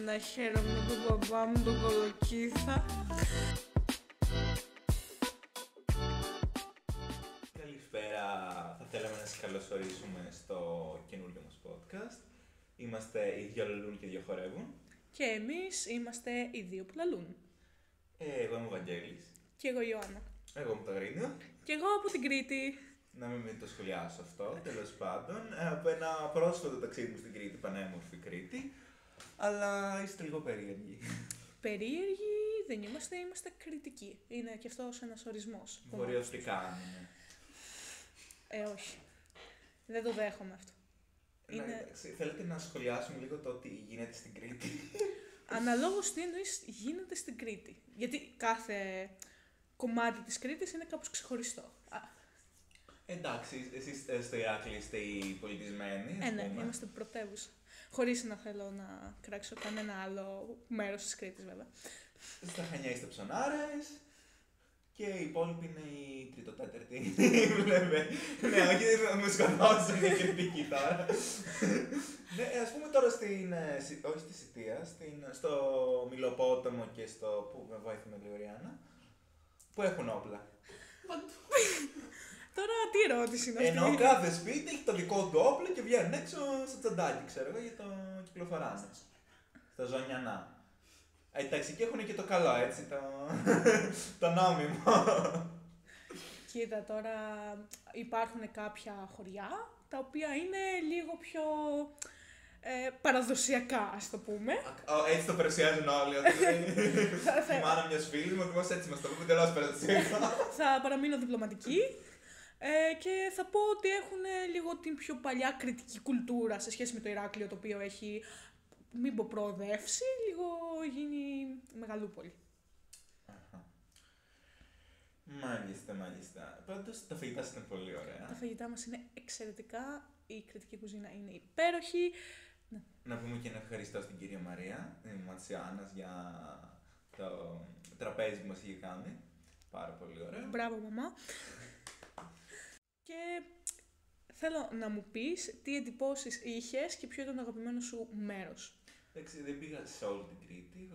να χαίρομαι τον μπαμπά μου τον Κολοκύθα. Καλησπέρα, θα θέλαμε να σας καλωσορίσουμε στο καινούργιο μας podcast. Είμαστε οι δυο λαλούν και δυο χορεύουν. Και εμείς είμαστε οι δύο που λαλούν. Εγώ είμαι ο Βαγγέλης. Και εγώ η Ιωάννα. Εγώ είμαι το Αγρίνιο. Και εγώ από την Κρήτη. Να μην το σχολιάσω αυτό, τέλος πάντων. Από ένα πρόσφατο ταξίδι μου στην Κρήτη, πανέμορφη Κρήτη. Αλλά είστε λίγο περίεργοι. Περίεργοι δεν είμαστε, είμαστε κριτικοί. Είναι και αυτός ένας ορισμός. Βορειοαστικά είναι. Όχι. Δεν το δέχομαι αυτό. Θέλετε να σχολιάσουμε λίγο το τι γίνεται στην Κρήτη? Αναλόγως τι εννοείς γίνεται στην Κρήτη. Γιατί κάθε κομμάτι της Κρήτης είναι κάπως ξεχωριστό. Εντάξει, εσείς στο Ηράκλειο είστε οι πολιτισμένοι. Ναι, είμαστε πρωτεύουσα. Χωρίς να θέλω να κράξω κανένα άλλο μέρος της Κρήτης, βέβαια. Στα Χανιά είστε ψωνάρες και οι υπόλοιποι είναι οι τριτοτέταρτοι. Ναι, όχι, μου σκοτώσουν οι κριτικοί τώρα. Ναι, ας πούμε τώρα όχι στη Σιτία, στο Μιλοπόταμο και στο, που με βοήθησε λίγο η Ριάννα, που έχουν όπλα. Τώρα τι ερώτηση είναι αυτή? Ενώ κάθε σπίτι έχει το δικό του όπλο και βγαίνουν έξω στο τσαντάκι, ξέρω εγώ, για το κυκλοφοράνε. Στα Ζωνιανά. Εντάξει, και έχουν και το καλό, έτσι, το νόμιμο. Κοίτα, τώρα υπάρχουν κάποια χωριά, τα οποία είναι λίγο πιο παραδοσιακά, ας το πούμε. Έτσι το παρουσιάζουν όλοι, ότι η μάνα μιας φίλης μου, ακριβώς έτσι μας το πούμε, τελώς παραδοσιακά. Θα παραμείνω διπλωματική. Και θα πω ότι έχουν λίγο την πιο παλιά κριτική κουλτούρα σε σχέση με το Ηράκλειο, το οποίο έχει, μην πω προοδεύσει, λίγο γίνει μεγαλούπολη. Μάλιστα. Πάντως τα φαγητά σας είναι πολύ ωραία. Τα φαγητά μας είναι εξαιρετικά, η κριτική κουζίνα είναι υπέροχη. Να πούμε και ένα ευχαριστώ στην κυρία Μαρία, την Ματσιάνας, για το τραπέζι που μας είχε κάνει. Πάρα πολύ ωραίο. Μπράβο, μαμά. Και θέλω να μου πεις τι εντυπώσεις είχες και ποιο ήταν το αγαπημένο σου μέρος. Εντάξει, δεν πήγα σε όλη την Κρήτη.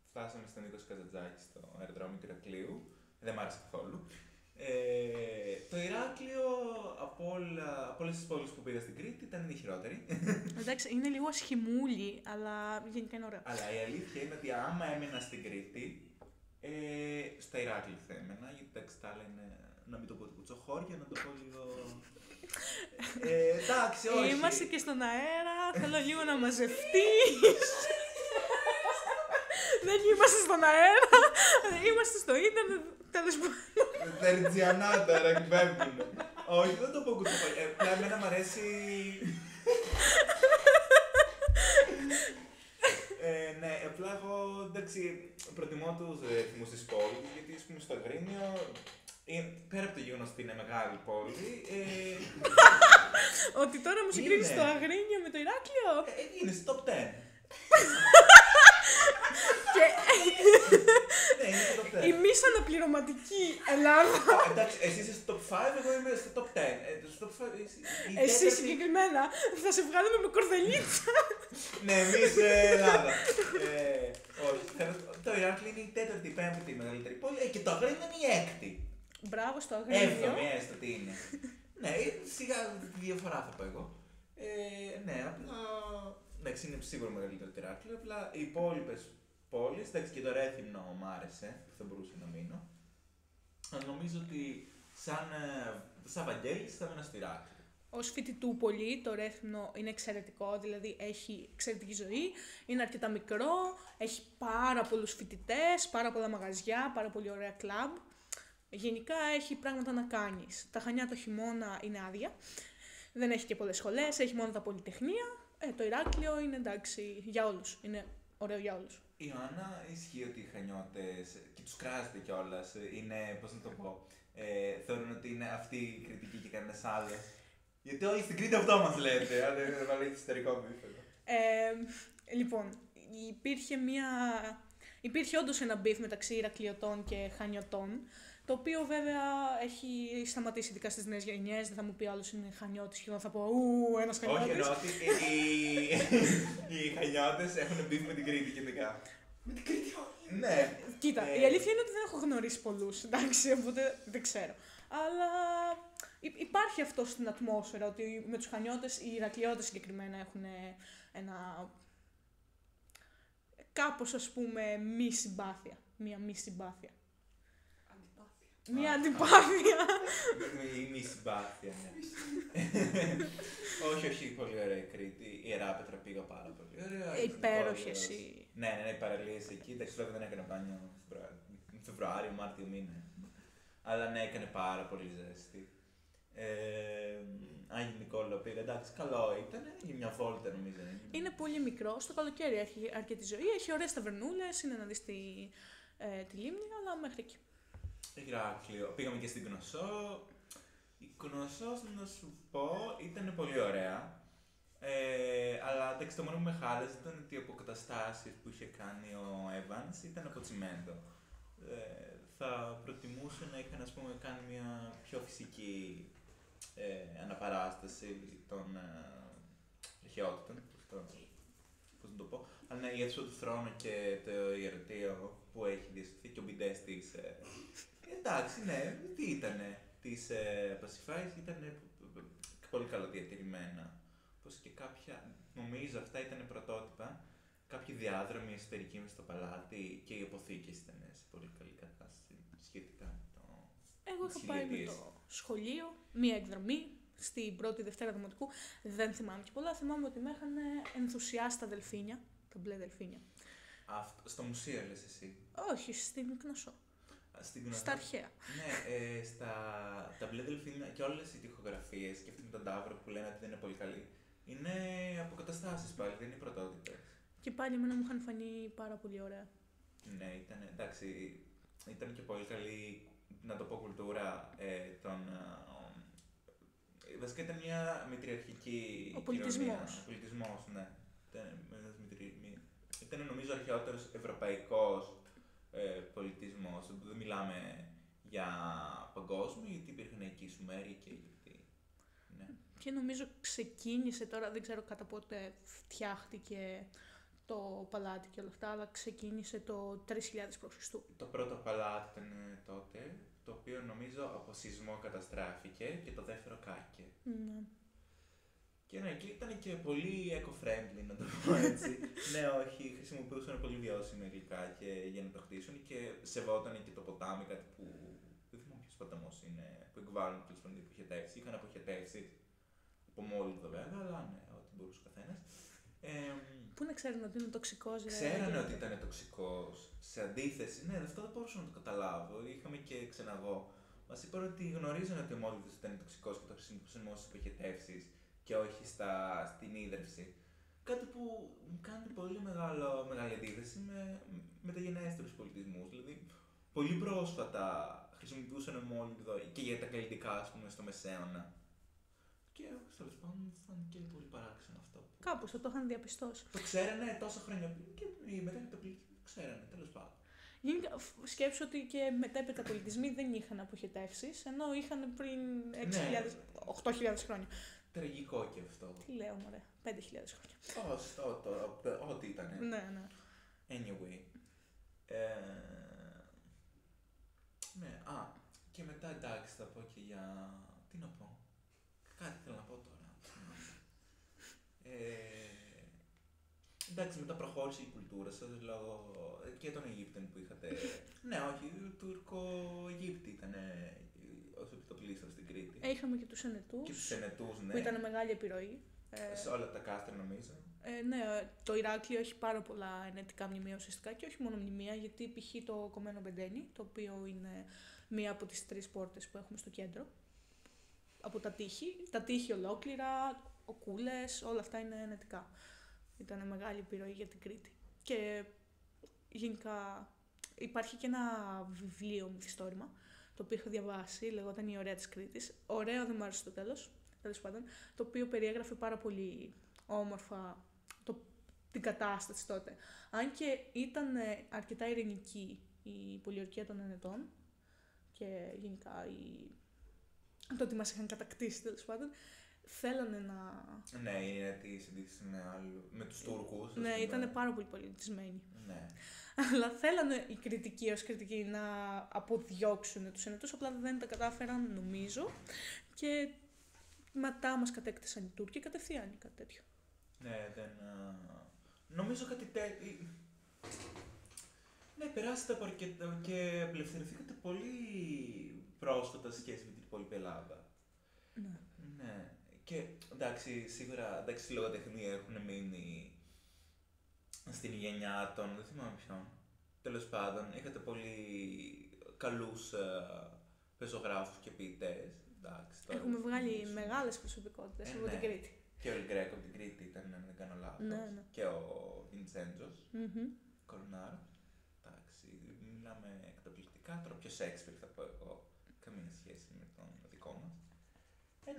Φτάσαμε στον Νίκο Καζαντζάκη στο αεροδρόμιο του Ηρακλείου. Δεν μ' άρεσε καθόλου. Το Ηράκλειο από όλες τις πόλεις που πήγα στην Κρήτη ήταν η χειρότερη. Εντάξει, είναι λίγο ασχημούλη, αλλά γενικά είναι ωραίο. Αλλά η αλήθεια είναι ότι άμα έμενα στην Κρήτη, στα Ηράκλειο θα έμενα, γιατί εντάξει, τα άλλα είναι, να μην το πω κουτσοχώρια, να το πω λίγο. Εντάξει, όχι. Είμαστε και στον αέρα, θέλω λίγο να μαζευτείς. Δεν είμαστε στον αέρα, είμαστε στο ίντερνετ, τέλος πάντων. Τερτζιανά τώρα, εκπέμπουν. Όχι, δεν το πω κουτσοχώρια. Πλά εμένα μ' αρέσει. Ναι, απλά εγώ εντάξει, προτιμώ τους ρυθμούς της πόλης, γιατί ας πούμε στο Αγρίνιο, πέρα από το γεγονός ότι είναι μεγάλη πόλη. Ότι τώρα μου συγκρίνεις το Αγρίνιο με το Ηράκλειο. Είναι στο top 10. Ναι, είναι στο top 10. Η μης αναπληρωματική Ελλάδα. Εντάξει, εσύ είσαι στο top 5, εγώ είμαι στο top 10. Εσύ συγκεκριμένα θα σε βγάλουμε με κορδελίτσα. Ναι, εμείς Ελλάδα. Όχι, το Ηράκλειο είναι η τέταρτη, πέμπτη μεγαλύτερη πόλη και το Αγρίνιο είναι η έκτη. Μπράβο στο Αγρίνιο. Έβδομη, έστω τι είναι. Ναι, σιγά τη διαφορά θα πω εγώ. Ναι, απλά. Εντάξει, είναι σίγουρα μεγαλύτερο το Ηράκλειο, απλά οι υπόλοιπες πόλεις, εντάξει και το Ρέθυμνο μ' άρεσε, που θα μπορούσα να μείνω. Αλλά νομίζω ότι σαν Βαγγέλης θα έμενα στο Ηράκλειο. Ως φοιτητούπολη το Ρέθυμνο είναι εξαιρετικό, δηλαδή έχει εξαιρετική ζωή, είναι αρκετά μικρό, έχει πάρα πολλούς φοιτητές, πάρα πολλά μαγαζιά, πάρα πολύ ωραία κλαμπ. Γενικά έχει πράγματα να κάνεις. Τα Χανιά το χειμώνα είναι άδεια, δεν έχει και πολλές σχολές, έχει μόνο τα πολυτεχνία. Το Ηράκλειο είναι εντάξει για όλους, είναι ωραίο για όλους. Η Ιωάννα ισχύει ότι οι Χανιώτες, και τους κράζεται κιόλας, είναι, πώς να το πω, θεωρούν ότι είναι αυτή η κριτική και κανένας άλλος. Γιατί όλοι στην Κρήτη αυτό μας λέτε, αν δεν βάλει ιστορικό επίπεδο. Λοιπόν, υπήρχε όντως ένα μπιφ μεταξύ Ηρακλειωτών και Χανιωτών, Το οποίο βέβαια έχει σταματήσει ειδικά στις νέες γενιές. Δεν θα μου πει άλλος είναι Χανιώτης και εγώ θα πω ου, ένας Χανιώτης. Όχι, εννοώ ότι οι Χανιώτες έχουν μπει με την Κρήτη γενικά. Με την Κρήτη, όχι. Ναι. Κοίτα, η αλήθεια είναι ότι δεν έχω γνωρίσει πολλούς, εντάξει, οπότε δεν ξέρω. Αλλά υπάρχει αυτό στην ατμόσφαιρα, ότι με τους Χανιώτες, οι Ηρακλειώτες συγκεκριμένα έχουν ένα κάπως ας πούμε μη συμπάθεια, μία μη συμπάθεια. Μία αντιπάθεια. Η μη συμπάθεια, ναι. Όχι, πολύ ωραία η Κρήτη. Η Ιεράπετρα πήγα πάρα πολύ ωραία. Υπέροχη εσύ. Ναι, οι παραλίες εκεί. Εντάξει, βέβαια δεν έκανε μπάνιο Φεβρουάριο, Μάρτιο μήνα. Αλλά ναι, έκανε πάρα πολύ ζέστη. Άγιο Νικόλαο πήγα, εντάξει, καλό ήταν. Για μια βόλτα νομίζω. Είναι πολύ μικρό. Στο καλοκαίρι έχει αρκετή ζωή. Έχει ωραίες ταβερνούλες. Είναι να δεις τη λίμνη, αλλά μέχρι εκεί. Ηράκλειο. Πήγαμε και στην Κνωσό. Η Κνωσό, να σου πω, ήταν πολύ ωραία. Αλλά εντάξει, το μόνο που με χάλασε ήταν ότι οι αποκαταστάσεις που είχε κάνει ο Evans ήταν από τσιμέντο. Θα προτιμούσα να είχαν, ας πούμε, κάνει μια πιο φυσική αναπαράσταση των αρχαιότητων. Πώς να το πω. Αλλά ναι, η αίθουσα του θρόνου και το ιερωτείο που έχει διαστηθεί και ο μπιντές της. Εντάξει, ναι, τι ήτανε. Της Πασιφάης ήταν πολύ καλοδιατηρημένα. Όπως και κάποια, νομίζω αυτά ήταν πρωτότυπα. Κάποιοι διάδρομοι εσωτερικοί μες στο παλάτι και οι αποθήκες ήταν σε πολύ καλή κατάσταση σχετικά με το. Εγώ είχα πάει με το σχολείο, μία εκδρομή στην πρώτη Δευτέρα Δημοτικού. Δεν θυμάμαι και πολλά. Θυμάμαι ότι με είχαν ενθουσιάσει τα δελφίνια, τα μπλε δελφίνια. Στο μουσείο λες εσύ. Όχι, στην Κνωσό. Στα αρχαία. Ναι, τα μπλε δελφίνια και όλες οι τοιχογραφίες και αυτή με τον Ταύρο που λένε ότι δεν είναι πολύ καλή. Είναι αποκαταστάσεις πάλι, δεν είναι πρωτότυπες. Και πάλι εμένα μου είχαν φανεί πάρα πολύ ωραία. Ναι, εντάξει, ήταν και πολύ καλή, να το πω, κουλτούρα βασικά ήταν μια μητριαρχική Ο πολιτισμός. Ο πολιτισμός, ναι. Ήταν νομίζω αρχαιότερος ευρωπαϊκός πολιτισμός. Δεν μιλάμε για παγκόσμιο, γιατί υπήρχαν εκεί οι Σουμέριοι και οι Αιγυπτοί. Ναι. Και νομίζω ξεκίνησε τώρα, δεν ξέρω κατά πότε φτιάχτηκε το παλάτι και όλα αυτά, αλλά ξεκίνησε το 3000 π.Χ. Το πρώτο παλάτι ήταν τότε, το οποίο νομίζω από σεισμό καταστράφηκε και το δεύτερο κάκε. Ναι. Και ναι, και ήταν και πολύ eco-friendly, να το πω έτσι. Ναι, όχι, χρησιμοποιούσαν πολύ βιώσιμα υλικά για να το χτίσουν και σεβόταν και το ποτάμι, κάτι που δεν θυμάμαι ποιος ποταμός είναι, που εκβάλλουν τέλος πάντων αποχετεύσεις. Είχαν αποχετεύσεις από μόλιβδο βέβαια, αλλά ναι, ό,τι μπορούσε ο καθένας. Πού να ξέρουν ότι είναι τοξικός, Ξέρανε ότι ήταν τοξικός. Σε αντίθεση, ναι, αυτό δεν μπορούσα να το καταλάβω. Είχαμε και ξεναγώ. Μας είπαν ότι γνωρίζανε ότι ο μόλιβδος ήταν τοξικός και το χρησιμοποιούσαν ως αποχετεύσεις και όχι στην ίδρυυση. Κάτι που μου κάνει πολύ μεγάλη αντίθεση με μεταγενέστερους πολιτισμούς. Δηλαδή, πολύ πρόσφατα χρησιμοποιούσαν μόλιβδο και για τα καλλιτικά, ας πούμε, στο Μεσαίωνα. Και τέλος πάντων μου φάνηκε πολύ παράξενο αυτό. Κάπως θα το είχαν διαπιστώσει. Το ξέρανε τόσα χρόνια πριν και οι μετέπειτα το ξέρανε, τέλος πάντων. Σκέψου ότι και μετέπειτα πολιτισμοί δεν είχαν αποχετεύσεις, ενώ είχαν πριν 8.000 χρόνια. Τραγικό και αυτό. Τι λέω, μωρέ, 5.000 χρόνια. Ό,τι ήταν. Ναι. Anyway. Ναι, και μετά εντάξει θα πω και για. Τι να πω. Κάτι θέλω να πω τώρα. Εντάξει, μετά προχώρησε η κουλτούρα σας λόγω και των Αιγύπτων που είχατε. Ναι, όχι, Τουρκο-Αιγύπτιοι ήταν ως επιτοπλίστων στην Κρήτη. Είχαμε και τους Ενετούς. Και τους Ενετούς, ναι. Που ήταν μεγάλη επιρροή. Σε όλα τα κάστρα νομίζω. Ναι, το Ηράκλειο έχει πάρα πολλά ενετικά μνημεία ουσιαστικά και όχι μόνο μνημεία, γιατί π.χ. το Κομμένο Μπεντένι, το οποίο είναι μία από τις 3 πόρτες που έχουμε στο κέντρο, από τα τείχη ολόκληρα, ο Κούλες, όλα αυτά είναι ενετικά. Ήταν μεγάλη επιρροή για την Κρήτη. Και γενικά υπάρχει και ένα βιβλίο μυθιστόρημα, το οποίο έχω διαβάσει, λεγόταν «Η ωραία της Κρήτης». Ωραίο, δεν μου άρεσε το τέλος, τέλος πάντων, το οποίο περιέγραφε πάρα πολύ όμορφα την κατάσταση τότε. Αν και ήταν αρκετά ειρηνική η πολιορκία των Ενετών και γενικά το ότι μας είχαν κατακτήσει τέλος πάντων, θέλανε να... Ναι, είναι τη συντήση με τους Τούρκους. Ναι, ήταν πάρα πολύ πολιτισμένοι. Ναι. Αλλά θέλανε οι κριτικοί ως κριτικοί να αποδιώξουν τους ενετούς, απλά δεν τα κατάφεραν νομίζω και μετά μας κατέκτησαν οι Τούρκοι κατευθείαν ή κάτι τέτοιο. Ναι, δεν... Νομίζω κάτι τέτοιο... Ναι, περάσετε από αρκετά και απελευθερωθήκατε πολύ πρόσφατα σε σχέση με την υπόλοιπη Ελλάδα. Ναι. Ναι. Και εντάξει, σίγουρα εντάξει, λογοτεχνία έχουν μείνει στην γενιά των. Δεν θυμάμαι ποιον. Τέλος πάντων, είχατε πολύ καλούς πεζογράφους και ποιητές. Έχουμε βγάλει μεγάλες προσωπικότητες από την Κρήτη. Και ο Ελγκρέκο από την Κρήτη ήταν, αν δεν κάνω λάθος. Ναι. Και ο Βιντσέντζος. Κορνάρο. Εντάξει, μιλάμε καταπληκτικά. Τώρα πιο Σέξπιρ θα πω εγώ. Καμία σχέση με τον δικό μας.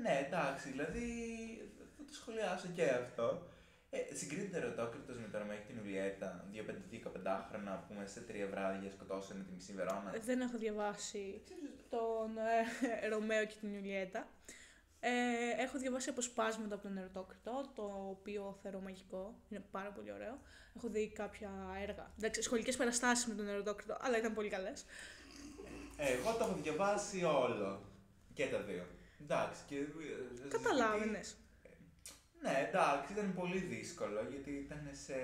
Ναι, εντάξει, δηλαδή θα το σχολιάσω και αυτό. Συγκρίνεται Ερωτόκριτος με το Ρωμαίο και την Ιουλιέτα, 15χρονα που μέσα σε 3 βράδια σκοτώσανε τη μισή Βερόνα. Δεν έχω διαβάσει τον Ρωμαίο και την Ιουλιέτα. Έχω διαβάσει αποσπάσματα από τον Ερωτόκριτο, το οποίο θεωρώ μαγικό, είναι πάρα πολύ ωραίο. Έχω δει κάποια έργα, εντάξει, σχολικές παραστάσεις με τον Ερωτόκριτο, αλλά ήταν πολύ καλές. Εγώ το έχω διαβάσει όλο, και τα δύο. Εντάξει, και... Καταλάβαινες. Ναι, εντάξει, ήταν πολύ δύσκολο, γιατί ήταν σε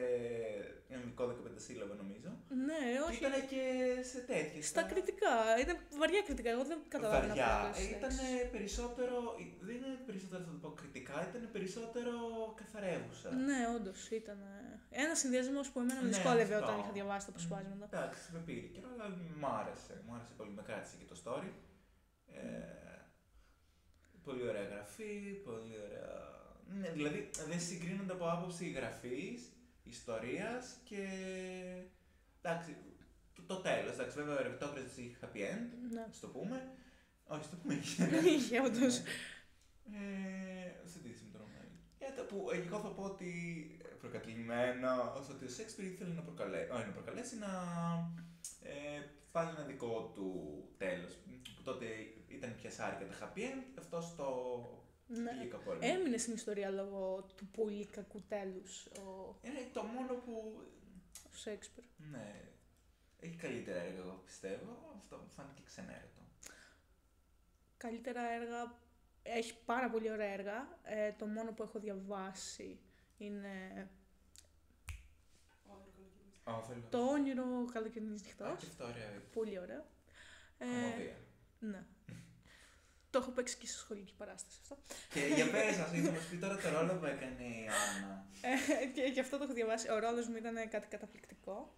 ελληνικό 15 σύλλαβο νομίζω. Ναι, όχι. Και ήταν και σε τέτοια. Στα κριτικά, ήταν βαριά κριτικά, εγώ δεν καταλάβαινα. Βαριά, ήταν περισσότερο, δεν είναι περισσότερο θα το πω κριτικά, ήταν περισσότερο καθαρεύουσα. Ναι, όντως, ήταν ένα συνδυασμός που εμένα με δυσκόλευε όταν είχα διαβάσει τα αποσπάσματα. Εντάξει, με πήρε καιρό, αλλά μου άρεσε πολύ, με κράτησε και το story. Πολύ ωραία γραφή, πολύ ωραία... Ναι, δηλαδή δεν συγκρίνονται από άποψη γραφής, ιστορίας και... Εντάξει, το τέλος, εντάξει, βέβαια ο Ερωτόκριτος είχε happy end, ας το πούμε. Όχι, στο πούμε είχε, όντως. Σε τι με το Ρωμαίο. Που εγώ θα πω ότι προκατηλημένο, ότι ο Σέξπιρ ήθελε να προκαλέσει, να βάλει ένα δικό του τέλος. Που τότε ήταν πια σάρικα τα happy end, αυτός το... Ναι. Έμεινε στην ιστορία λόγω του πολύ κακού τέλους. Είναι το μόνο που... Ο Σέξπιρ. Ναι. Έχει καλύτερα έργα, εγώ πιστεύω. Αυτό μου φάνηκε ξενέρωτο. Καλύτερα έργα... Έχει πάρα πολύ ωραία έργα. Το μόνο που έχω διαβάσει είναι... Το όνειρο καλοκαιρινής νυχτός. Και αυτό ωραίο. Πολύ ωραίο. Κομμωδία. Ναι. Το έχω παίξει και σε σχολική παράσταση αυτό. Και για πες μας, ήθελα να σου πει τώρα το ρόλο που έκανε η Άννα. Και αυτό το έχω διαβάσει. Ο ρόλος μου ήταν κάτι καταπληκτικό.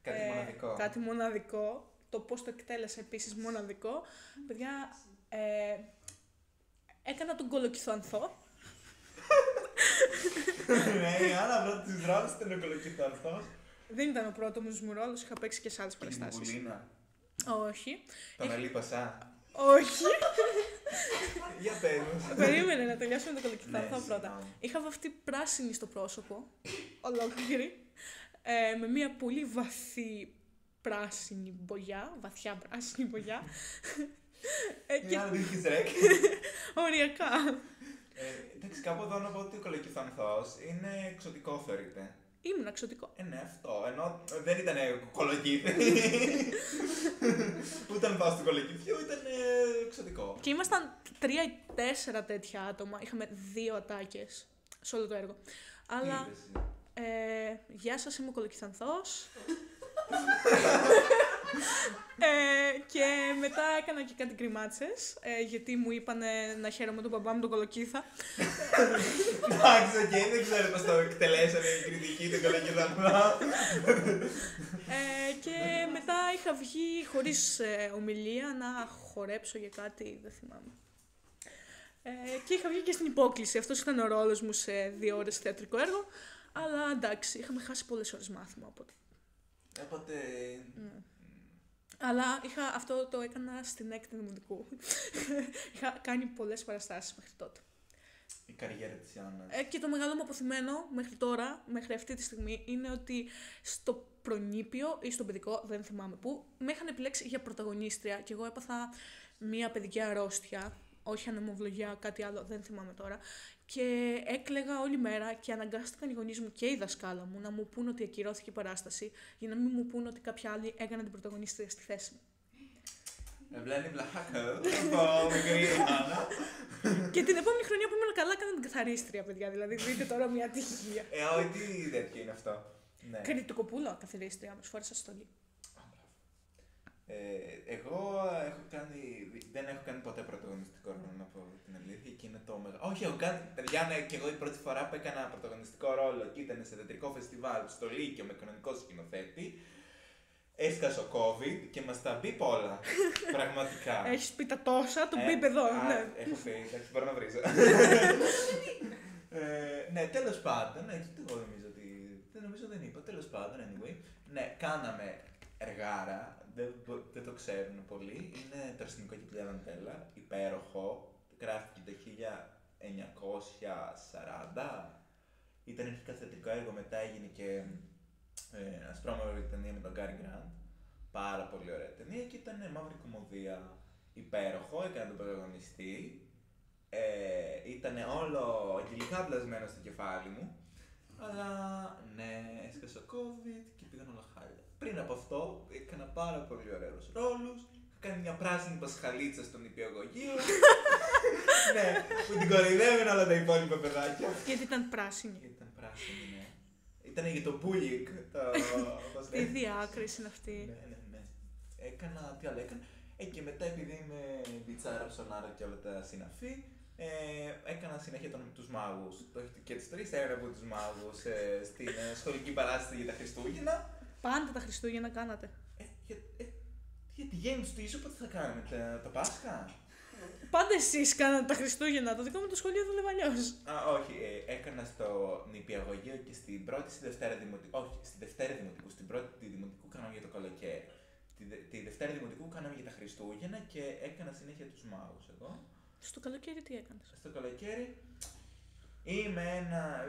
Κάτι μοναδικό. Κάτι μοναδικό. Το πώς το εκτέλεσα επίσης μοναδικό. Παιδιά, έκανα τον Κολοκυθοανθό. Ναι, η Άννα πρώτης ρόλος ήταν ο Κολοκυθοανθός. Δεν ήταν ο πρώτος μου ρόλος, είχα παίξει και σε άλλες παραστάσεις. Την Μπουλίνα. Όχι. Τον Αλή Πασά. Όχι. Για πες μας. Περίμενε να τελειώσουμε το Κολοκυθοανθό πρώτα. Είχα βαφτεί πράσινη στο πρόσωπο, ολόκληρη, με μια πολύ βαθύ πράσινη μπογιά, βαθιά πράσινη μπογιά. Μια άλλη είχες ρέκ. Οριακά. Εντάξει, κάπου εδώ να πω ότι ο Κολοκυθοανθός είναι εξωτικό θεωρείται. Ήμουν εξωτικό. Ναι, αυτό. Ενώ δεν ήταν κολοκύθι. Ούτε αν πάω στο κολοκύθιο, ήταν εξωτικό. Και ήμασταν 3 ή 4 τέτοια άτομα. Είχαμε 2 ατάκες σε όλο το έργο. Αλλά. Γεια σας, είμαι ο Κολοκυθανθός. Και μετά έκανα και κάτι γκριμάτσες, γιατί μου είπαν να χαίρομαι τον μπαμπά μου τον Κολοκύθα. Εντάξει, οκ, δεν ξέρω πώς το εκτελέσανε οι κριτικοί του Κολοκυθανθό. Και μετά είχα βγει χωρίς ομιλία να χορέψω για κάτι, δεν θυμάμαι. Και είχα βγει και στην υπόκληση. Αυτός ήταν ο ρόλος μου σε 2 ώρες θεατρικό έργο. Αλλά εντάξει, είχαμε χάσει πολλές ώρες μάθημα, οπότε. Αλλά αυτό το έκανα στην 6η Δημοτικού. Είχα κάνει πολλές παραστάσεις μέχρι τότε. Η καριέρα της Άννας. Και το μεγάλο μου αποθυμένο μέχρι τώρα, μέχρι αυτή τη στιγμή, είναι ότι στο προνήπιο ή στον παιδικό, δεν θυμάμαι πού, με είχαν επιλέξει για πρωταγωνίστρια και εγώ έπαθα μια παιδική αρρώστια, όχι ανεμοβλογιά, κάτι άλλο, δεν θυμάμαι τώρα. Και έκλαιγα όλη μέρα και αναγκάστηκαν οι γονείς μου και η δασκάλα μου να μου πούν ότι ακυρώθηκε η παράσταση, για να μην μου πούν ότι κάποια άλλη έκανε την πρωταγωνίστρια στη θέση μου. Βλένει βλάχα από μικρή Άννα. Και την επόμενη χρονιά που ήμουν καλά, έκανα την καθαρίστρια, παιδιά. Δηλαδή, δείτε τώρα μια ατυχία. Όχι, τι τέτοιο είναι αυτό. Ναι. Κριτικοπούλα, καθαρίστρια, μου φόρεσα στολή. Εγώ δεν έχω κάνει ποτέ πρωταγωνιστικό ρόλο, να πω την αλήθεια, και είναι το μεγάλο. Όχι, έχω κάνει. Παιδιά, ναι, και εγώ η πρώτη φορά που έκανα πρωταγωνιστικό ρόλο και ήταν σε θεατρικό φεστιβάλ στο Λύκειο με κανονικό σκηνοθέτη. Έσκασε ο COVID και μας τα μπει όλα. Πραγματικά. Έχεις πει τα τόσα, το μπει εδώ. Ναι. Έχω πει, εντάξει, μπορώ να βρίζω. Ναι, τέλος πάντων, εγώ νομίζω ότι. Δεν είπα, τέλος πάντων, anyway. Ναι, κάναμε εργάρα, δεν το ξέρουν πολλοί. Είναι το Αρσενικό και Πλέα Δαντέλα, υπέροχο. Γράφτηκε το 1940. Ήταν αρχικά θεατρικό έργο, μετά έγινε και ασπρόμαυρη ταινία με τον Γκάρι Γκραντ. Πάρα πολύ ωραία ταινία και ήταν μαύρη κομμωδία. Υπέροχο, έκανε τον πρωταγωνιστή. Ήταν όλο αγγελικά πλασμένο στο κεφάλι μου. Αλλά ναι, έσκασε ο COVID και πήγαν όλα χάλια. Πριν από αυτό έκανα πάρα πολύ ωραίους ρόλους. Είχα κάνει μια πράσινη πασχαλίτσα στον νηπιαγωγείο. Ναι, που την κοροϊδεύουν όλα τα υπόλοιπα παιδάκια. Γιατί ήταν πράσινη. Ήταν πράσινη, ναι. Ήταν για το bullying. Τι διάκριση είναι αυτή. Ναι. Έκανα, τι άλλο έκανα. Και μετά επειδή είμαι μπιτσάρα, ψωνάρα και όλα τα συναφή, έκανα συνέχεια τους μάγους. Και τις 3 έγραφα από τους μάγους στην σχολική παράσταση για τα Χριστούγεννα. Πάντα τα Χριστούγεννα κάνατε. Για τη γέννηση του Ιησού πότε θα κάνουμε, το Πάσχα. Πάντα εσείς κάνατε τα Χριστούγεννα, το δικό μου το σχολείο δούλευε αλλιώς. Όχι, έκανα στο νηπιαγωγείο και στην πρώτη, στη Δευτέρα Δημοτικού. Όχι, στη Δευτέρα Δημοτικού, στην πρώτη Δημοτικού κάναμε για το καλοκαίρι. Τη Δευτέρα Δημοτικού κάναμε για τα Χριστούγεννα και έκανα συνέχεια τους μάγους εγώ. Στο καλοκαίρι τι έκανες? Στο καλοκαίρι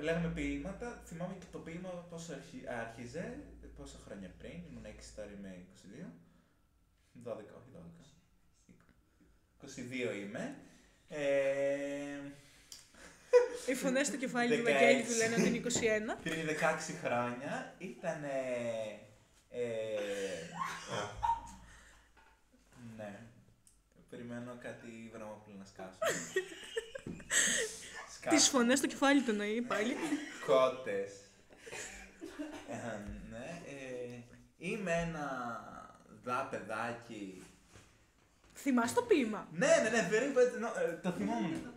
λέγαμε ποίηματα. Θυμάμαι και το ποίημα πώς άρχιζε, πόσα χρόνια πριν, ήμουν 6 τώρα με 22. 12, όχι 12. 22 είμαι. Οι φωνές στο κεφάλι του Βαγγέλη του λένε ότι είναι 21. Πριν 16 χρόνια ήταν. Ναι. Περιμένω κάτι Βραμόπουλο να σκάσω. Τις φωνές στο κεφάλι του εννοεί πάλι. Κότες. Ναι. Είμαι ένα παιδάκι. Θυμάσαι το ποίημα? Ναι, περίπου το θυμόμουν.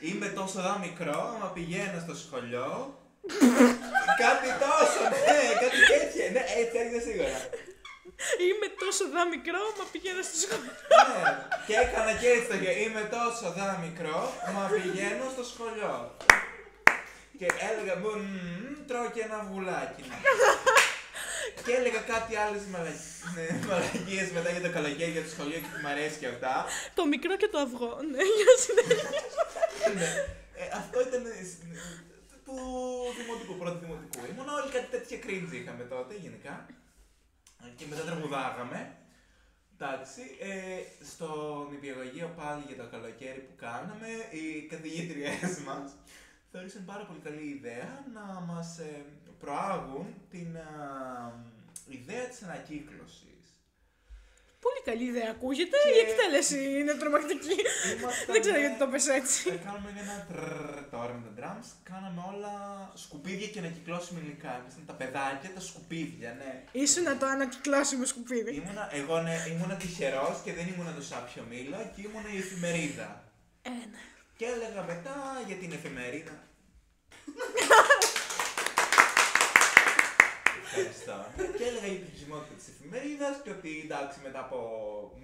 Είμαι τόσο μικρό, μα πηγαίνω στο σχολείο. Κάτι τόσο, ναι, κάτι τέτοιο. Ναι, έτσι έγινε σίγουρα. Είμαι τόσο μικρό, μα πηγαίνω στο σχολείο. Ναι, και έκανα και έτσι το είμαι τόσο μικρό, μα πηγαίνω στο σχολείο. Και έλεγα, τρώω και ένα βουλάκι. Και έλεγα κάτι άλλες μαλακίες μετά για το καλοκαίρι, για το σχολείο και που μου αρέσει και αυτά. Το μικρό και το αυγό, ναι, για συνέχεια. Ναι, αυτό ήταν του δημοτικού, πρώτου δημοτικού. Ήμουν όλοι κάτι τέτοια cringe είχαμε τότε γενικά. Και μετά τραγουδάγαμε. Εντάξει, στο νηπιαγωγείο πάλι για το καλοκαίρι που κάναμε, οι καθηγήτριές μας θεώρησαν πάρα πολύ καλή ιδέα να μας προάγουν την ιδέα της ανακύκλωσης. Πολύ καλή ιδέα ακούγεται, η εκτέλεση είναι τρομακτική. Δεν ξέρω γιατί το πες έτσι. Κάναμε ένα τώρα με τα drums, κάναμε όλα σκουπίδια και ανακυκλώσιμο υλικά. Ήμασταν τα παιδάκια, τα σκουπίδια, ναι. Ήσουνα το ανακυκλώσιμο σκουπίδι. Εγώ ήμουνα τυχερός και δεν ήμουνα το σάπιο μήλο και ήμουνα η εφημερίδα. Ναι. Και έλεγα μετά για την εφημερίδα. Ευχαριστώ. Και έλεγα για τη χρησιμότητα της εφημερίδας και ότι εντάξει μετά από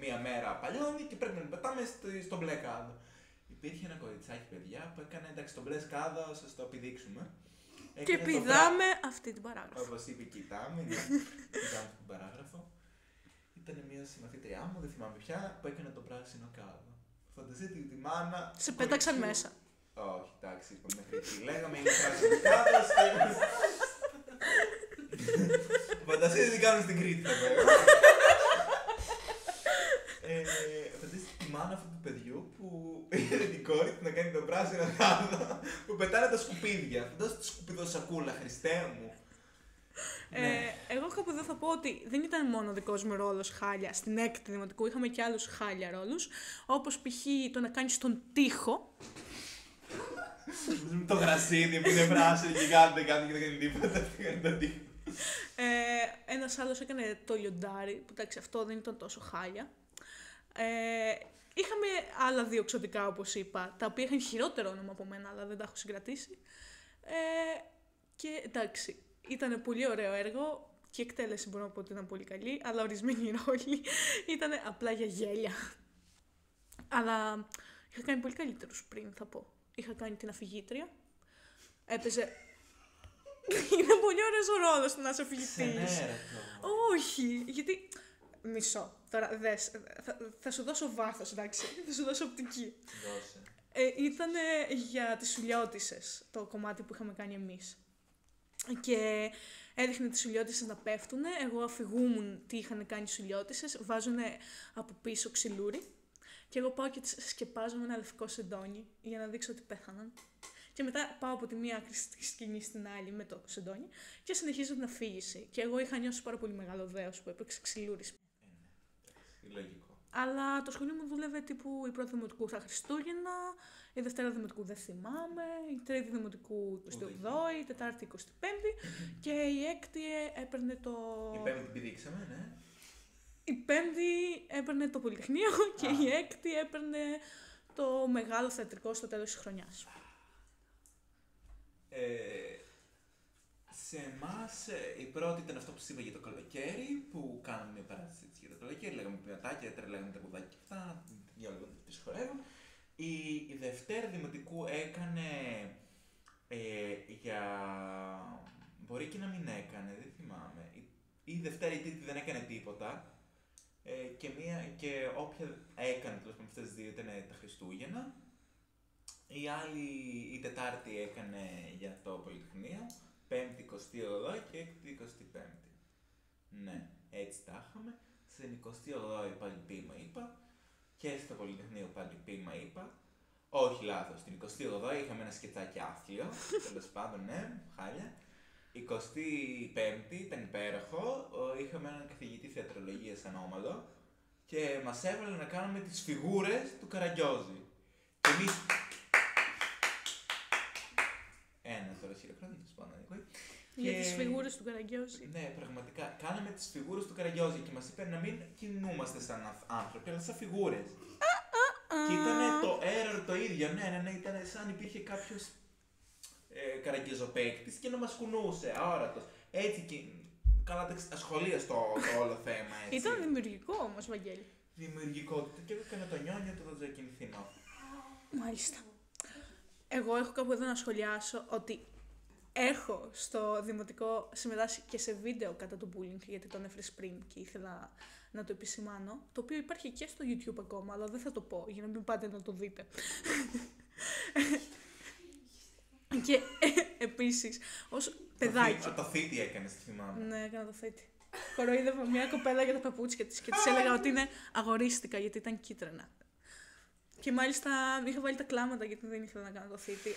μία μέρα παλιώνει και πρέπει να την πετάμε στο μπλε κάδο. Υπήρχε ένα κοριτσάκι παιδιά που έκανε εντάξει το μπλε κάδο, σας το επιδείξουμε. Και πηδάμε αυτή την παράγραφο. Όπως είπε κοιτάμε, πηδάμε αυτή την παράγραφο. Ήταν μια συμμαθήτριά μου, δεν θυμάμαι πια, που έκανε το πράσινο κάδο. Φανταστείτε τη μάνα. Σε πέταξαν μέσα. Όχι, εντάξει, μέχρι εκεί. Λέγαμε είναι πράσινο κάδο. Φανταστείτε τι κάνουν στην Κρήτη εδώ πέρα. Φανταστείτε τη μάνα αυτού του παιδιού που είδε την κόρη του να κάνει τον πράσινο γάδο που πετάνε τα σκουπίδια. Φανταστείτε τη σκουπιδοσακούλα, Χριστέ μου. Εγώ κάπου εδώ θα πω ότι δεν ήταν μόνο ο δικός μου ρόλος χάλια. Στην έκτη δημοτικού είχαμε και άλλους χάλια ρόλους. Όπως π.χ. το να κάνεις τον τοίχο. Το γρασίδι που είναι πράσινο και κάτι και δεν κάνει τίποτα. Ένας άλλος έκανε το λιοντάρι, που εντάξει αυτό δεν ήταν τόσο χάλια. Είχαμε άλλα δύο εξωτικά όπως είπα, τα οποία είχαν χειρότερο όνομα από μένα, αλλά δεν τα έχω συγκρατήσει. Και εντάξει, ήταν πολύ ωραίο έργο και η εκτέλεση μπορώ να πω ότι ήταν πολύ καλή, αλλά ορισμένοι ρόλοι ήταν απλά για γέλια. Αλλά είχα κάνει πολύ καλύτερους πριν, θα πω. Είχα κάνει την αφηγήτρια, έπαιζε... Είναι πολύ ωραίος ο ρόλος του να είσαι αφηγητής. Όχι, γιατί... Μισό. Τώρα δες, θα σου δώσω βάθος, εντάξει. Θα σου δώσω οπτική. Ήταν για τις Σουλιώτισσες το κομμάτι που είχαμε κάνει εμείς. Και έδειχνε τις Σουλιώτισσες να πέφτουνε. Εγώ αφηγούμουν τι είχαν κάνει οι Σουλιώτισσες. Βάζουνε από πίσω ξυλούρι. Και εγώ πάω και τις σκεπάζω με ένα λευκό σεντόνι για να δείξω ότι πέθαναν. Και μετά πάω από τη μία άκρη στη σκηνή στην άλλη με το σεντόνι και συνεχίζω την αφήγηση. Και εγώ είχα νιώσει πάρα πολύ μεγάλο δέος που έπαιξε ξυλούρι. Λογικό. Αλλά το σχολείο μου δούλευε τύπου η πρώτη δημοτικού θα Χριστούγεννα, η Δευτέρα δημοτικού δεν θυμάμαι, η τρίτη δημοτικού 28η, η τετάρτη 25η και η έκτη έπαιρνε το. Η πέμπτη την πηδήξαμε, ναι. Η πέμπτη έπαιρνε το Πολυτεχνείο και η έκτη έπαιρνε το μεγάλο θεατρικό στο τέλος της χρονιάς. Σε εμάς η πρώτη ήταν αυτό που σας είπα για το καλοκαίρι, που κάναμε μια παράσταση για το καλοκαίρι, λέγαμε ποιοτάκια, λέγαμε τα κουδάκια και αυτά, για όλα τις χορεύουν. Η Δευτέρα δημοτικού έκανε για... μπορεί και να μην έκανε, δεν θυμάμαι. Η Δευτέρα ή Τρίτη δεν έκανε τίποτα. Και όποια έκανε, τέλος πάντων αυτές τις δύο ήταν τα Χριστούγεννα. Η άλλη, η Τετάρτη έκανε για το Πολυτεχνείο, Πέμπτη 28η και Έκτη 25η. Ναι, έτσι τα είχαμε. Στην 28η πάλι ποίημα είπα και στο Πολυτεχνείο πάλι ποίημα είπα. Όχι λάθος, στην 28η είχαμε ένα σκετσάκι άθλιο, τέλος πάντων, ναι, χάλια. 25η ήταν υπέροχο, είχαμε έναν καθηγητή θεατρολογίας ανώμαλο και μας έβαλε να κάνουμε τις φιγούρες του Καραγκιόζη. Και εμείς... Ένα τώρα χειροκρότημα, πάνω, Για τις φιγούρες του Καραγκιόζη. Ναι, πραγματικά. Κάναμε τις φιγούρες του Καραγκιόζη και μας είπε να μην κινούμαστε σαν άνθρωποι, αλλά σαν φιγούρες. Και ήταν το error το ίδιο, ναι, ήταν σαν υπήρχε κάποιος καραγκιόζοπαίκτης και να μας κουνούσε, αόρατος. Έτσι και καλά τα σχολεία στο όλο θέμα, έτσι. Ήταν δημιουργικό όμως, Βαγγέλη. Δημιουργικότητα και έκανα το νιόνιο του Δοντζακινθινό. Μάλιστα. Εγώ έχω κάπου εδώ να σχολιάσω ότι έχω στο δημοτικό συμμετάσχει και σε βίντεο κατά του bullying, γιατί τον έφερε πριν και ήθελα να το επισημάνω, το οποίο υπάρχει και στο YouTube ακόμα, αλλά δεν θα το πω για να μην πάτε να το δείτε. Και επίσης, ως παιδάκι... Το θήτη έκανες, θυμάμαι. Ναι, έκανα το θήτη. Κοροϊδεύα μια κοπέλα για τα παπούτσια της και της έλεγα ότι είναι αγορίστικα γιατί ήταν κίτρινα. Και μάλιστα είχα βάλει τα κλάματα γιατί δεν ήθελα να κάνω το θήτη.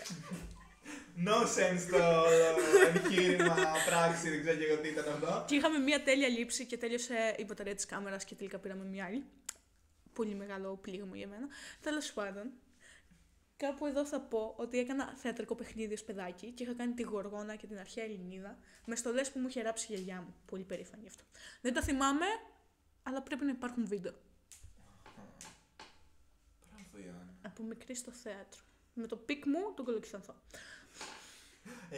No sense το εγχείρημα, πράξη, δεν ξέρω και εγώ τι ήταν αυτό. Και είχαμε μια τέλεια λήψη και τέλειωσε η μπαταρία της κάμερας και τελικά πήραμε μια άλλη. Πολύ μεγάλο πλήγμα για μένα. Τέλος πάντων, κάπου εδώ θα πω ότι έκανα θεατρικό παιχνίδι ως παιδάκι και είχα κάνει τη Γοργόνα και την αρχαία Ελληνίδα με στολές που μου είχε ράψει η γιαγιά μου. Πολύ περήφανη γι' αυτό. Δεν τα θυμάμαι, αλλά πρέπει να υπάρχουν βίντεο. Από μικρή στο θέατρο. Με το πικ μου τον Κολοκυθανθό.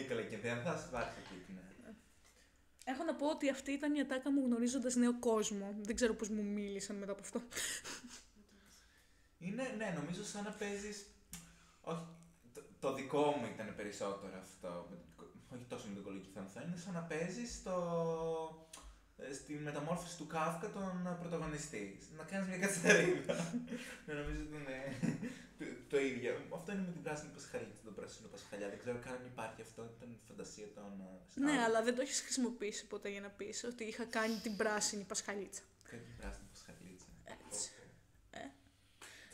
Καλά, και δεν θα σου πάρει το πικ, ναι. Έχω να πω ότι αυτή ήταν η ατάκα μου γνωρίζοντας νέο κόσμο. Δεν ξέρω πώς μου μίλησαν μετά από αυτό. Είναι, ναι, νομίζω σαν να παίζεις... Όχι, το δικό μου ήταν περισσότερο αυτό. Όχι τόσο με τον Κολοκυθανθό. Είναι σαν να παίζεις στη μεταμόρφωση του Κάφκα τον πρωταγωνιστή. Να κάνεις μια κατσαρίδα. Νομίζω ότι είναι το ίδιο. Αυτό αυτό είναι με την πράσινη πασχαλίτσα, τον πράσινο πασχαλιά. Δεν ξέρω καν αν υπάρχει αυτό, ήταν φαντασία των. Ναι, αλλά δεν το έχεις χρησιμοποιήσει ποτέ για να πεις ότι είχα κάνει την πράσινη πασχαλίτσα. Κάνει την πράσινη πασχαλίτσα. Έτσι.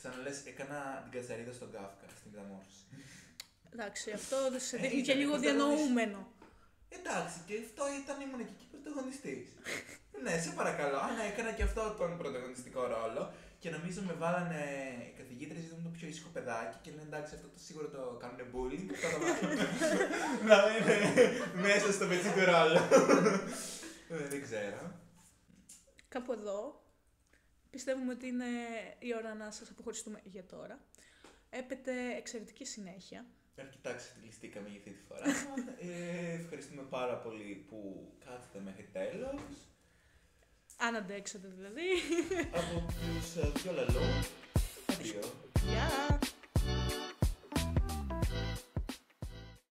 Σαν να λες, έκανα την κατσαρίδα στον Κάφκα στην μεταμόρφωση. Εντάξει, αυτό είναι και λίγο διανοούμενο. Εντάξει, και αυτό ήμουν και εκεί πρωταγωνιστής. Ναι, σε παρακαλώ. Αν έκανα και αυτό τον πρωταγωνιστικό ρόλο και νομίζω με βάλανε οι καθηγήτρες, ήταν το πιο ήσυχο παιδάκι και λένε εντάξει, αυτό το σίγουρα το κάνουν bullying. Αυτό το βάλουν να είναι μέσα στο πετσί του ρόλο. Δεν ξέρω. Κάπου εδώ πιστεύουμε ότι είναι η ώρα να σας αποχωριστούμε για τώρα. Έπεται εξαιρετική συνέχεια. Αρκετά ξεφτυλιστήκαμε για αυτή τη φορά. Ευχαριστούμε πάρα πολύ που κάθετε μέχρι τέλος. Αν αντέξατε δηλαδή. Από τους δυο λαλό. Αντίο. Γεια!